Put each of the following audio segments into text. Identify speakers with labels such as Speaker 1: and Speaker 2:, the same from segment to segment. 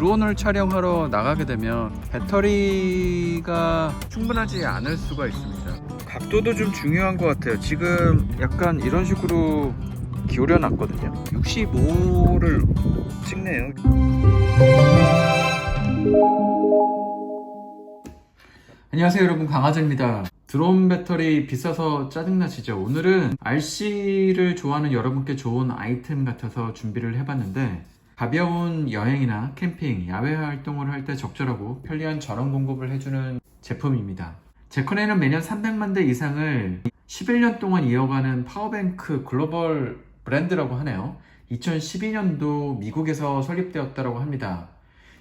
Speaker 1: 드론을 촬영하러 나가게 되면 배터리가 충분하지 않을 수가 있습니다. 각도도 좀 중요한 것 같아요. 지금 약간 이런 식으로 기울여 놨거든요. 65를 찍네요. 안녕하세요 여러분, 강하재입니다. 드론 배터리 비싸서 짜증나시죠? 오늘은 RC를 좋아하는 여러분께 좋은 아이템 같아서 준비를 해봤는데, 가벼운 여행이나 캠핑, 야외 활동을 할 때 적절하고 편리한 전원 공급을 해주는 제품입니다. 제컨에는 매년 300만 대 이상을 11년 동안 이어가는 파워뱅크 글로벌 브랜드라고 하네요. 2012년도 미국에서 설립되었다고 합니다.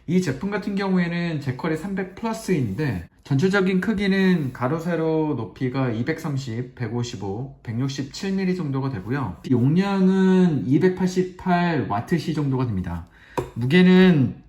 Speaker 1: 이 제품 같은 경우에는 제컬이 300 플러스인데 전체적인 크기는 가로 세로 높이가 230, 155, 167mm 정도가 되고요. 용량은 288Wh 정도가 됩니다. 무게는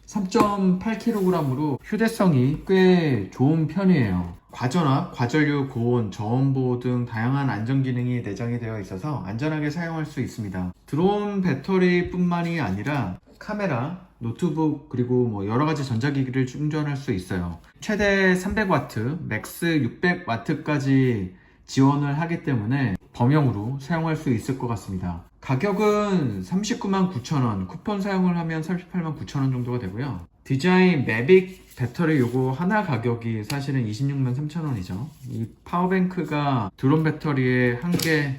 Speaker 1: 3.8kg으로 휴대성이 꽤 좋은 편이에요. 과전압, 과전류, 고온, 저온보호 등 다양한 안전 기능이 내장이 되어 있어서 안전하게 사용할 수 있습니다. 드론 배터리뿐만이 아니라 카메라, 노트북, 그리고 여러가지 전자기기를 충전할 수 있어요. 최대 300W, 맥스 600W까지 지원을 하기 때문에 범용으로 사용할 수 있을 것 같습니다. 가격은 399,900원, 쿠폰 사용을 하면 389,000원 정도가 되고요. 디자인 매빅 배터리 요거 하나 가격이 사실은 263,000원이죠. 이 파워뱅크가 드론 배터리의 한 개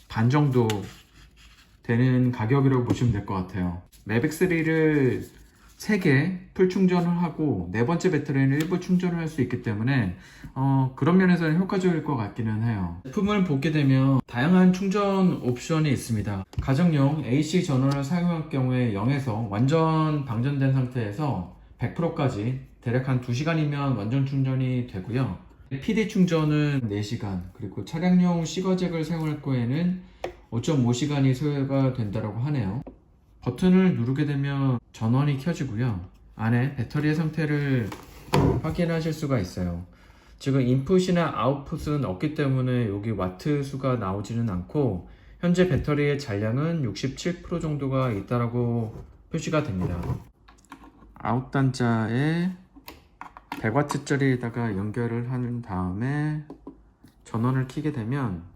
Speaker 1: 반 정도 되는 가격이라고 보시면 될 것 같아요. 매빅3를 3개 풀 충전을 하고 네 번째 배터리는 일부 충전을 할 수 있기 때문에 그런 면에서는 효과적일 것 같기는 해요. 제품을 보게 되면 다양한 충전 옵션이 있습니다. 가정용 AC 전원을 사용할 경우에 0에서 완전 방전된 상태에서 100%까지 대략 한 2시간이면 완전 충전이 되고요. PD 충전은 4시간, 그리고 차량용 시거잭을 사용할 거에는 5.5시간이 소요가 된다고 하네요. 버튼을 누르게 되면 전원이 켜지고요. 안에 배터리의 상태를 확인하실 수가 있어요. 지금 인풋이나 아웃풋은 없기 때문에 여기 와트 수가 나오지는 않고 현재 배터리의 잔량은 67% 정도가 있다라고 표시가 됩니다. 아웃 단자에 100W짜리에다가 연결을 한 다음에 전원을 켜게 되면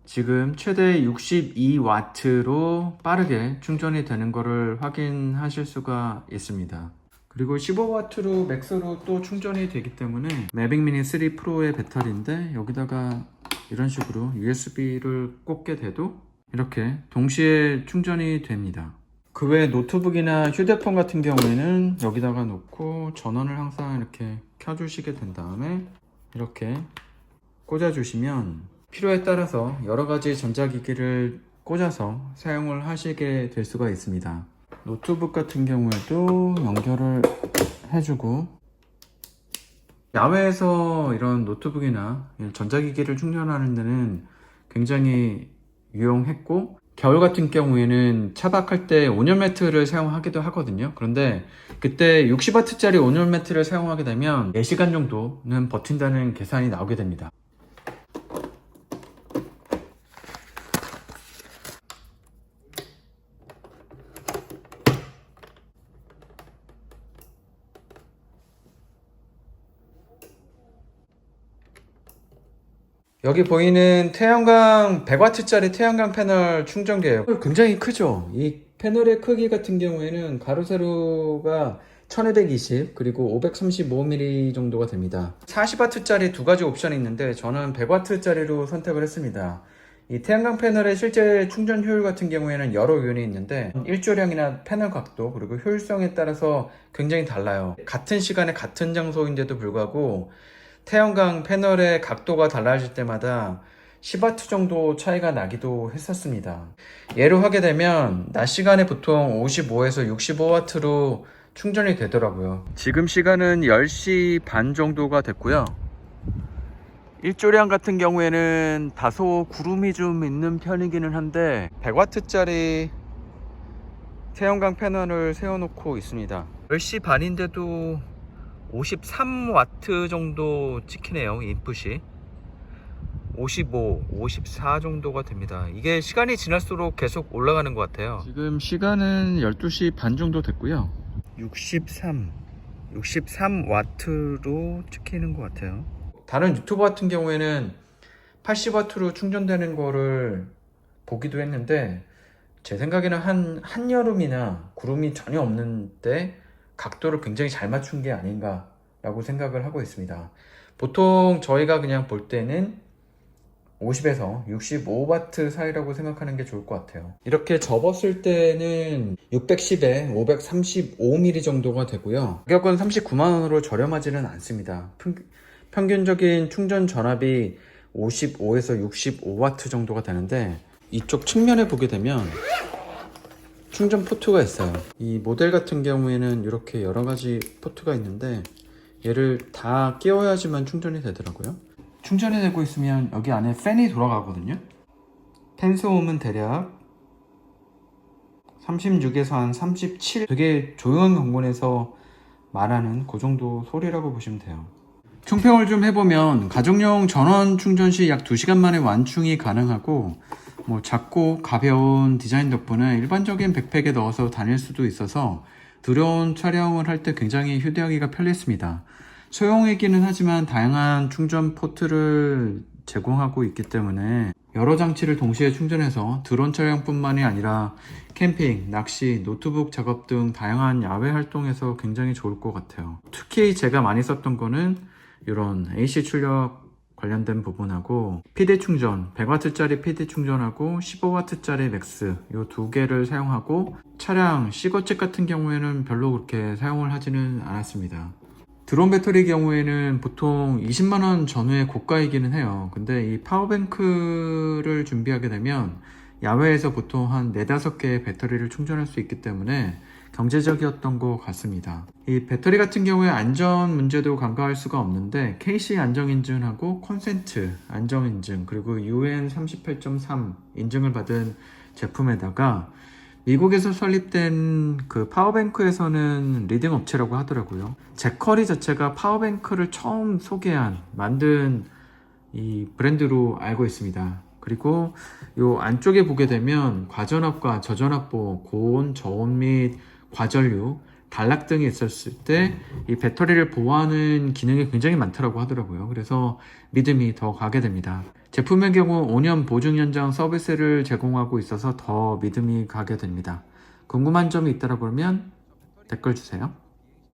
Speaker 1: 지금 최대 62W로 빠르게 충전이 되는 것을 확인하실 수가 있습니다. 그리고 15W로 맥스로 또 충전이 되기 때문에 매빅 미니 3 프로의 배터리인데, 여기다가 이런 식으로 USB를 꽂게 돼도 이렇게 동시에 충전이 됩니다. 그 외에 노트북이나 휴대폰 같은 경우에는 여기다가 놓고 전원을 항상 이렇게 켜주시게 된 다음에 이렇게 꽂아주시면 필요에 따라서 여러가지 전자기기를 꽂아서 사용을 하시게 될 수가 있습니다. 노트북 같은 경우에도 연결을 해주고, 야외에서 이런 노트북이나 전자기기를 충전하는 데는 굉장히 유용했고, 겨울 같은 경우에는 차박할 때 온열 매트를 사용하기도 하거든요. 그런데 그때 60W짜리 온열 매트를 사용하게 되면 4시간 정도는 버틴다는 계산이 나오게 됩니다. 여기 보이는 태양광 100W짜리 태양광 패널 충전기예요. 굉장히 크죠? 이 패널의 크기 같은 경우에는 가로 세로가 1220 그리고 535mm 정도가 됩니다. 40W짜리 두 가지 옵션이 있는데 저는 100W짜리로 선택을 했습니다. 이 태양광 패널의 실제 충전 효율 같은 경우에는 여러 요인이 있는데 일조량이나 패널 각도 그리고 효율성에 따라서 굉장히 달라요. 같은 시간에 같은 장소인데도 불구하고 태양광 패널의 각도가 달라질 때마다 10W 정도 차이가 나기도 했었습니다. 예로 하게 되면 낮 시간에 보통 55에서 65W로 충전이 되더라고요. 지금 시간은 10시 반 정도가 됐고요. 일조량 같은 경우에는 다소 구름이 좀 있는 편이기는 한데 100W짜리 태양광 패널을 세워놓고 있습니다. 10시 반인데도 53W 정도 찍히네요. 인풋이 55, 54 정도가 됩니다. 이게 시간이 지날수록 계속 올라가는 것 같아요. 지금 시간은 12시 반 정도 됐고요. 63W로 찍히는 것 같아요. 다른 유튜버 같은 경우에는 80W로 충전되는 거를 보기도 했는데, 제 생각에는 한여름이나 구름이 전혀 없는 때 각도를 굉장히 잘 맞춘 게 아닌가 라고 생각을 하고 있습니다. 보통 저희가 그냥 볼 때는 50에서 65W 사이라고 생각하는 게 좋을 것 같아요. 이렇게 접었을 때는 610에 535mm 정도가 되고요. 가격은 39만원으로 저렴하지는 않습니다. 평균적인 충전 전압이 55에서 65W 정도가 되는데, 이쪽 측면에 보게 되면 충전 포트가 있어요. 이 모델 같은 경우에는 이렇게 여러가지 포트가 있는데, 얘를 다 끼워야지만 충전이 되더라고요. 충전이 되고 있으면 여기 안에 팬이 돌아가거든요. 팬 소음은 대략 36에서 한 37, 되게 조용한 공간에서 말하는 그 정도 소리라고 보시면 돼요. 총평을 좀 해보면, 가정용 전원 충전 시 약 2시간 만에 완충이 가능하고, 작고 가벼운 디자인 덕분에 일반적인 백팩에 넣어서 다닐 수도 있어서 드론 촬영을 할 때 굉장히 휴대하기가 편리했습니다. 소형이기는 하지만 다양한 충전 포트를 제공하고 있기 때문에 여러 장치를 동시에 충전해서 드론 촬영뿐만이 아니라 캠핑, 낚시, 노트북 작업 등 다양한 야외 활동에서 굉장히 좋을 것 같아요. 특히 제가 많이 썼던 거는 이런 AC 출력 관련된 부분하고, PD 충전, 100W짜리 PD 충전하고 15W짜리 맥스, 이 두 개를 사용하고, 차량 시거책 같은 경우에는 별로 그렇게 사용을 하지는 않았습니다. 드론 배터리 경우에는 보통 20만원 전후의 고가이기는 해요. 근데 이 파워뱅크를 준비하게 되면 야외에서 보통 한 4-5개의 배터리를 충전할 수 있기 때문에 경제적이었던 것 같습니다. 이 배터리 같은 경우에 안전 문제도 간과할 수가 없는데, KC 안정인증하고 컨센트 안정인증, 그리고 UN 38.3 인증을 받은 제품에다가 미국에서 설립된 그 파워뱅크에서는 리딩 업체라고 하더라고요. 제커리 자체가 파워뱅크를 처음 만든 이 브랜드로 알고 있습니다. 그리고 요 안쪽에 보게 되면 과전압과 저전압보, 고온, 저온 및 과전류, 단락 등이 있었을 때 이 배터리를 보호하는 기능이 굉장히 많더라고 하더라고요. 그래서 믿음이 더 가게 됩니다. 제품의 경우 5년 보증 연장 서비스를 제공하고 있어서 더 믿음이 가게 됩니다. 궁금한 점이 있다라 그러면 댓글 주세요.